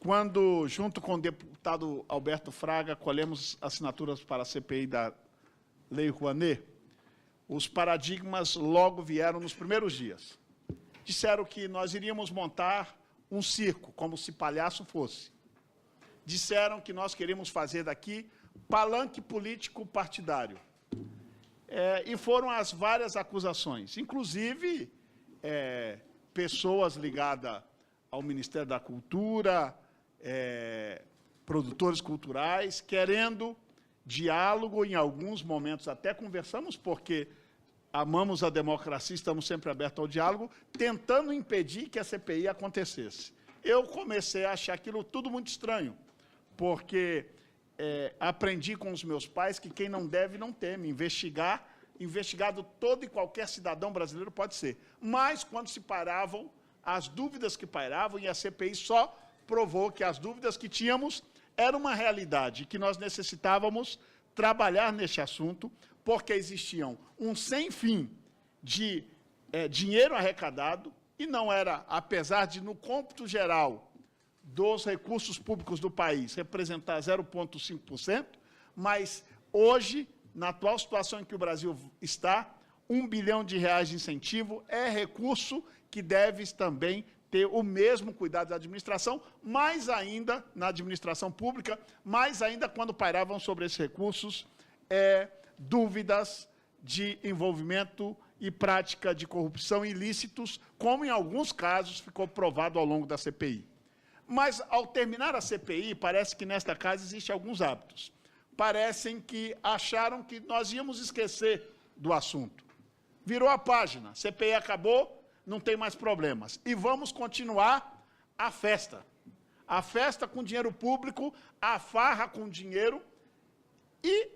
quando, junto com o deputado Alberto Fraga, colhemos assinaturas para a CPI da Lei Rouanet, os paradigmas logo vieram nos primeiros dias. Disseram que nós iríamos montar um circo, como se palhaço fosse. Disseram que nós queríamos fazer daqui palanque político partidário. E foram as várias acusações, inclusive pessoas ligadas ao Ministério da Cultura, produtores culturais, querendo diálogo, em alguns momentos até conversamos, porque amamos a democracia, estamos sempre abertos ao diálogo, tentando impedir que a CPI acontecesse. Eu comecei a achar aquilo tudo muito estranho, porque aprendi com os meus pais que quem não deve não teme. Investigado todo e qualquer cidadão brasileiro pode ser. Mas, quando se paravam, as dúvidas que pairavam, e a CPI só provou que as dúvidas que tínhamos era uma realidade, que nós necessitávamos trabalhar neste assunto, porque existiam um sem fim de dinheiro arrecadado, e não era, apesar de, no cômputo geral dos recursos públicos do país, representar 0,5%, mas hoje, na atual situação em que o Brasil está, R$ 1 bilhão de incentivo é recurso que deve também ter o mesmo cuidado da administração, mais ainda na administração pública, mais ainda quando pairavam sobre esses recursos dúvidas de envolvimento e prática de corrupção ilícitos, como em alguns casos ficou provado ao longo da CPI. Mas, ao terminar a CPI, parece que nesta casa existem alguns hábitos. Parecem que acharam que nós íamos esquecer do assunto. Virou a página, CPI acabou, não tem mais problemas. E vamos continuar a festa. A festa com dinheiro público, a farra com dinheiro. E,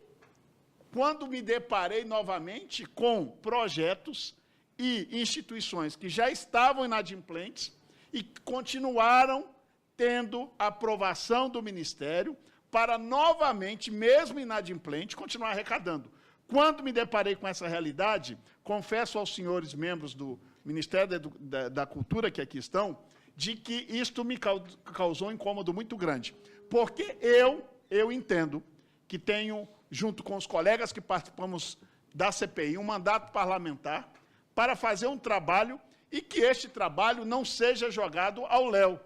quando me deparei novamente com projetos e instituições que já estavam inadimplentes e continuaram tendo aprovação do Ministério para novamente, mesmo inadimplente, continuar arrecadando. Quando me deparei com essa realidade, confesso aos senhores membros do Ministério da Cultura, que aqui estão, de que isto me causou um incômodo muito grande. Porque eu entendo que tenho, junto com os colegas que participamos da CPI, um mandato parlamentar para fazer um trabalho e que este trabalho não seja jogado ao léu.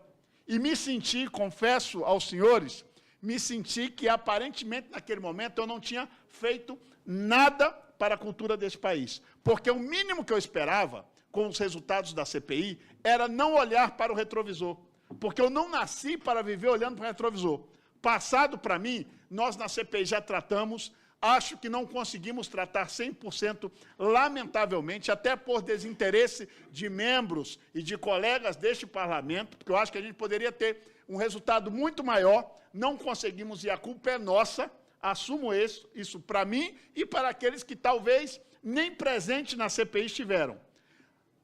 E me senti, confesso aos senhores, me senti que, aparentemente, naquele momento, eu não tinha feito nada para a cultura desse país. Porque o mínimo que eu esperava, com os resultados da CPI, era não olhar para o retrovisor. Porque eu não nasci para viver olhando para o retrovisor. Passado para mim, nós na CPI já tratamos, acho que não conseguimos tratar 100%, lamentavelmente, até por desinteresse de membros e de colegas deste parlamento, porque eu acho que a gente poderia ter um resultado muito maior, não conseguimos e a culpa é nossa, assumo isso para mim e para aqueles que talvez nem presentes na CPI estiveram.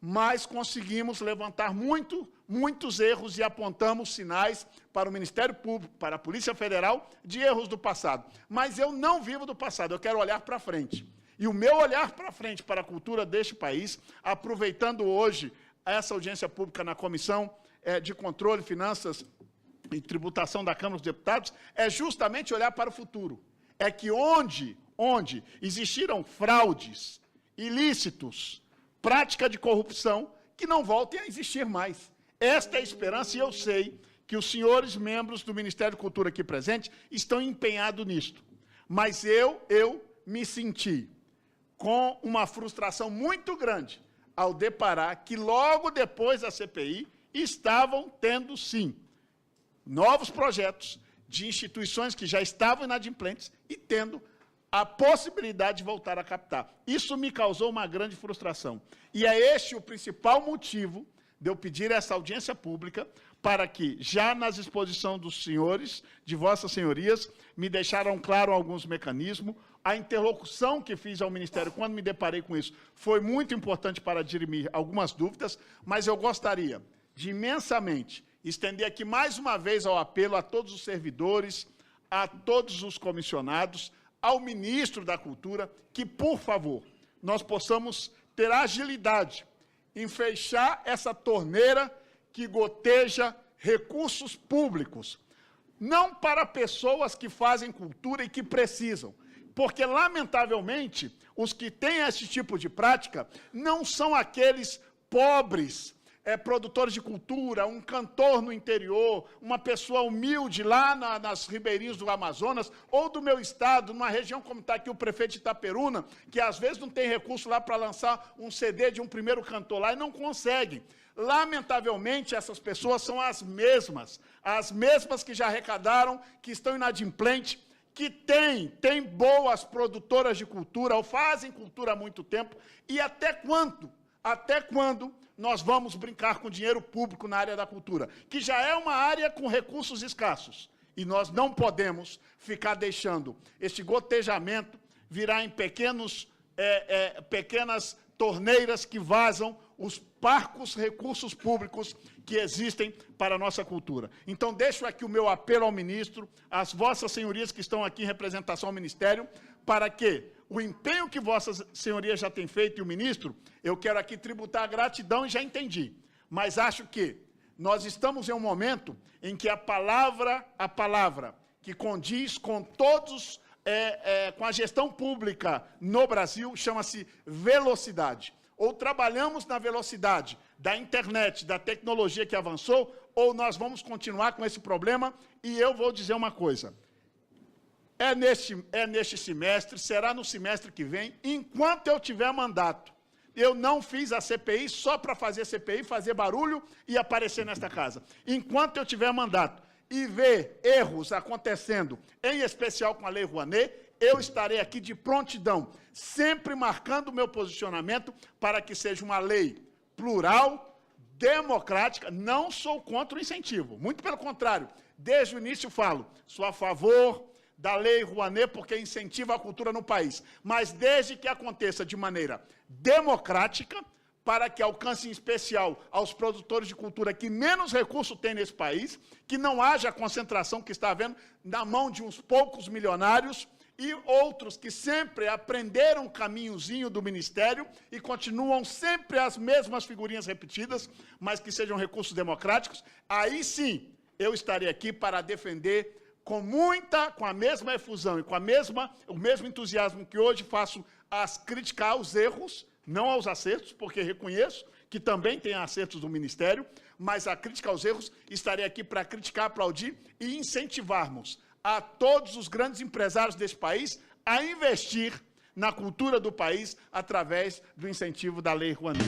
Mas conseguimos levantar muitos erros e apontamos sinais para o Ministério Público, para a Polícia Federal, de erros do passado. Mas eu não vivo do passado, eu quero olhar para frente. E o meu olhar para frente para a cultura deste país, aproveitando hoje essa audiência pública na Comissão de Controle, Finanças e Tributação da Câmara dos Deputados, é justamente olhar para o futuro. É que onde existiram fraudes, ilícitos, prática de corrupção, que não voltem a existir mais. Esta é a esperança, e eu sei que os senhores membros do Ministério da Cultura aqui presentes estão empenhados nisto. Mas eu me senti com uma frustração muito grande ao deparar que, logo depois da CPI, estavam tendo, sim, novos projetos de instituições que já estavam inadimplentes e tendo a possibilidade de voltar a captar. Isso me causou uma grande frustração. E é este o principal motivo de eu pedir essa audiência pública, para que, já nas exposições dos senhores, de vossas senhorias, me deixaram claro alguns mecanismos. A interlocução que fiz ao Ministério, quando me deparei com isso, foi muito importante para dirimir algumas dúvidas, mas eu gostaria de imensamente estender aqui mais uma vez ao apelo a todos os servidores, a todos os comissionados, ao ministro da Cultura, que, por favor, nós possamos ter agilidade em fechar essa torneira que goteja recursos públicos, não para pessoas que fazem cultura e que precisam, porque, lamentavelmente, os que têm esse tipo de prática não são aqueles pobres, produtores de cultura, um cantor no interior, uma pessoa humilde lá nas ribeirinhas do Amazonas, ou do meu estado, numa região como está aqui o prefeito de Itaperuna, que às vezes não tem recurso lá para lançar um CD de um primeiro cantor lá e não consegue. Lamentavelmente, essas pessoas são as mesmas que já arrecadaram, que estão inadimplentes, que têm boas produtoras de cultura, ou fazem cultura há muito tempo, e até quando nós vamos brincar com dinheiro público na área da cultura, que já é uma área com recursos escassos, e nós não podemos ficar deixando este gotejamento virar em pequenas torneiras que vazam os parcos recursos públicos que existem para a nossa cultura. Então, deixo aqui o meu apelo ao ministro, às vossas senhorias que estão aqui em representação ao ministério, para que o empenho que vossas senhorias já têm feito, e o ministro, eu quero aqui tributar a gratidão e já entendi, mas acho que nós estamos em um momento em que a palavra que condiz com todos, com a gestão pública no Brasil, chama-se velocidade. Ou trabalhamos na velocidade da internet, da tecnologia que avançou, ou nós vamos continuar com esse problema, e eu vou dizer uma coisa. É neste semestre, será no semestre que vem, enquanto eu tiver mandato. Eu não fiz a CPI só para fazer CPI, fazer barulho e aparecer nesta casa. Enquanto eu tiver mandato e ver erros acontecendo, em especial com a Lei Rouanet, eu estarei aqui de prontidão, sempre marcando o meu posicionamento para que seja uma lei plural, democrática. Não sou contra o incentivo, muito pelo contrário. Desde o início falo, sou a favor da Lei Rouanet porque incentiva a cultura no país, mas desde que aconteça de maneira democrática, para que alcance em especial aos produtores de cultura que menos recurso têm nesse país, que não haja a concentração que está havendo na mão de uns poucos milionários, e outros que sempre aprenderam o caminhozinho do Ministério e continuam sempre as mesmas figurinhas repetidas, mas que sejam recursos democráticos, aí sim eu estarei aqui para defender com a mesma efusão e com o mesmo entusiasmo que hoje faço criticar aos erros, não aos acertos, porque reconheço que também tem acertos do Ministério, mas a crítica aos erros, estarei aqui para criticar, aplaudir e incentivarmos a todos os grandes empresários desse país a investir na cultura do país através do incentivo da Lei Rouanet.